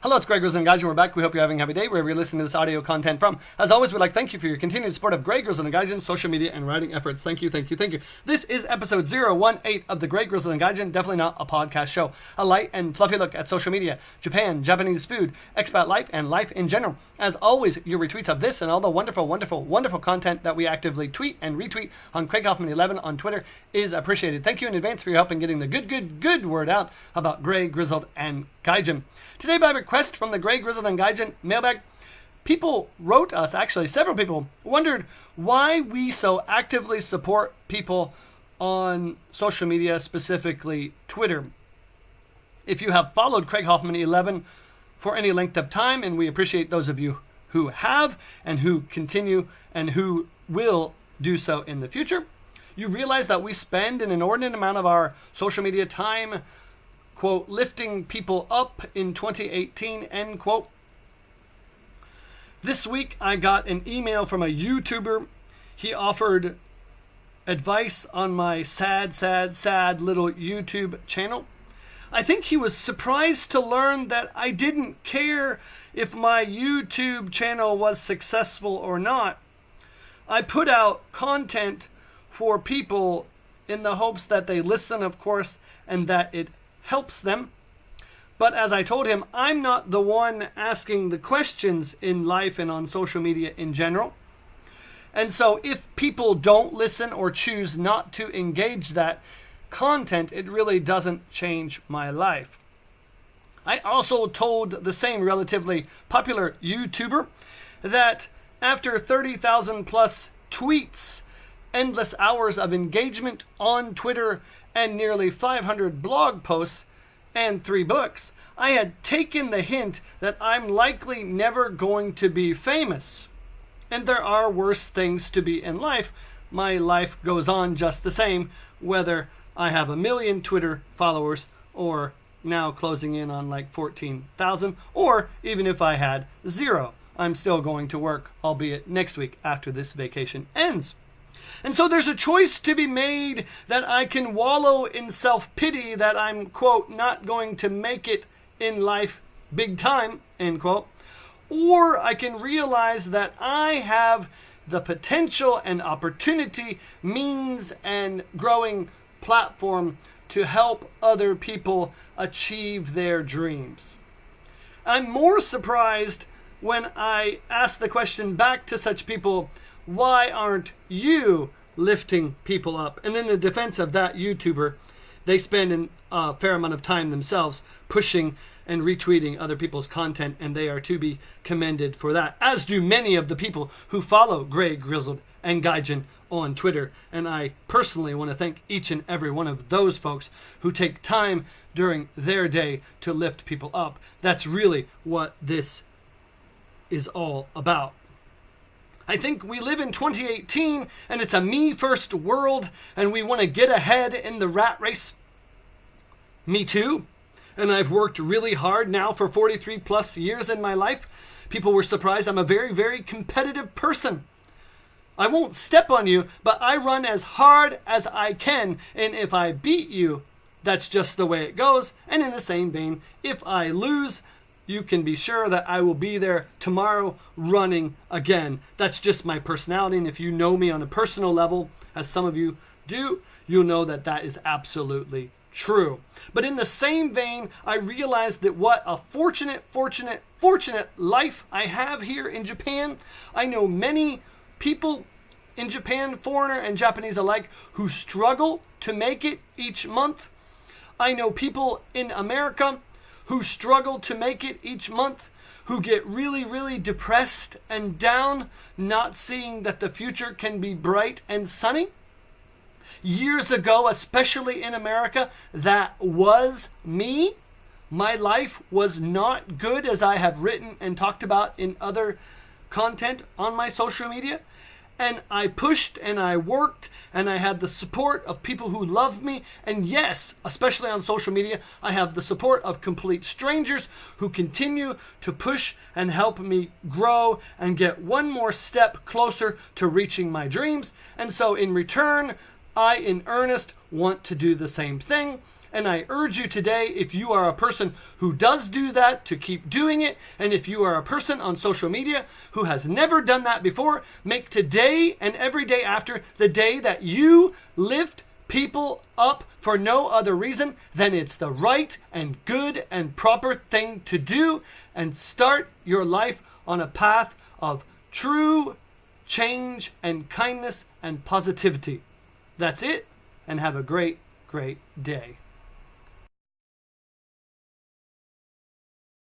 Hello, it's Greg Grizzled and Gaijin, and we're back. We hope you're having a happy day wherever you're listening to this audio content from. As always, we'd like to thank you for your continued support of Greg Grizzled and Gaijin social media and writing efforts. Thank you, thank you, thank you. This is episode 018 of the Greg Grizzled and Gaijin, definitely not a podcast show. A light and fluffy look at social media, Japan, Japanese food, expat life, and life in general. As always, your retweets of this and all the wonderful, wonderful, wonderful content that we actively tweet and retweet on Craig Hoffman 11 on Twitter is appreciated. Thank you in advance for your help in getting the good word out about Greg Grizzled and Gaijin. Today, by request from the Greg Grizzled and Gaijin mailbag, people wrote us, actually several people, wondered why we so actively support people on social media, specifically Twitter. If you have followed Craig Hoffman 11 for any length of time, and we appreciate those of you who have and who continue and who will do so in the future, you realize that we spend an inordinate amount of our social media time, quote, lifting people up in 2018, end quote. This week, I got an email from a YouTuber. He offered advice on my sad little YouTube channel. I think he was surprised to learn that I didn't care if my YouTube channel was successful or not. I put out content for people in the hopes that they listen, of course, and that it helps them. But as I told him, I'm not the one asking the questions in life and on social media in general. And so if people don't listen or choose not to engage that content, it really doesn't change my life. I also told the same relatively popular YouTuber that after 30,000 plus tweets, endless hours of engagement on Twitter, and nearly 500 blog posts and 3 books, I had taken the hint that I'm likely never going to be famous. And there are worse things to be in life. My life goes on just the same, whether I have 1 million Twitter followers or now closing in on like 14,000, or even if I had 0. I'm still going to work, albeit next week after this vacation ends. And so there's a choice to be made that I can wallow in self-pity that I'm, quote, not going to make it in life big time, end quote. Or I can realize that I have the potential and opportunity, means, and growing platform to help other people achieve their dreams. I'm more surprised when I ask the question back to such people, why aren't you lifting people up? And in the defense of that YouTuber, they spend a fair amount of time themselves pushing and retweeting other people's content, and they are to be commended for that, as do many of the people who follow Greg Grizzled and Gaijin on Twitter. And I personally want to thank each and every one of those folks who take time during their day to lift people up. That's really what this is all about. I think we live in 2018 and it's a me first world and we want to get ahead in the rat race. Me too. And I've worked really hard now for 43 plus years in my life. People were surprised. I'm a very competitive person. I won't step on you, but I run as hard as I can. And if I beat you, that's just the way it goes. And in the same vein, if I lose, you can be sure that I will be there tomorrow running again. That's just my personality. And if you know me on a personal level, as some of you do, you'll know that that is absolutely true. But in the same vein, I realized that what a fortunate life I have here in Japan. I know many people in Japan, foreigner and Japanese alike, who struggle to make it each month. I know people in America who struggle to make it each month, who get really depressed and down, not seeing that the future can be bright and sunny. Years ago, especially in America, that was me. My life was not good, as I have written and talked about in other content on my social media. And I pushed and I worked and I had the support of people who loved me. And yes, especially on social media, I have the support of complete strangers who continue to push and help me grow and get one more step closer to reaching my dreams. And so in return, I in earnest want to do the same thing. And I urge you today, if you are a person who does do that, to keep doing it. And if you are a person on social media who has never done that before, make today and every day after the day that you lift people up for no other reason than it's the right and good and proper thing to do, and start your life on a path of true change and kindness and positivity. That's it, and have a great, great day.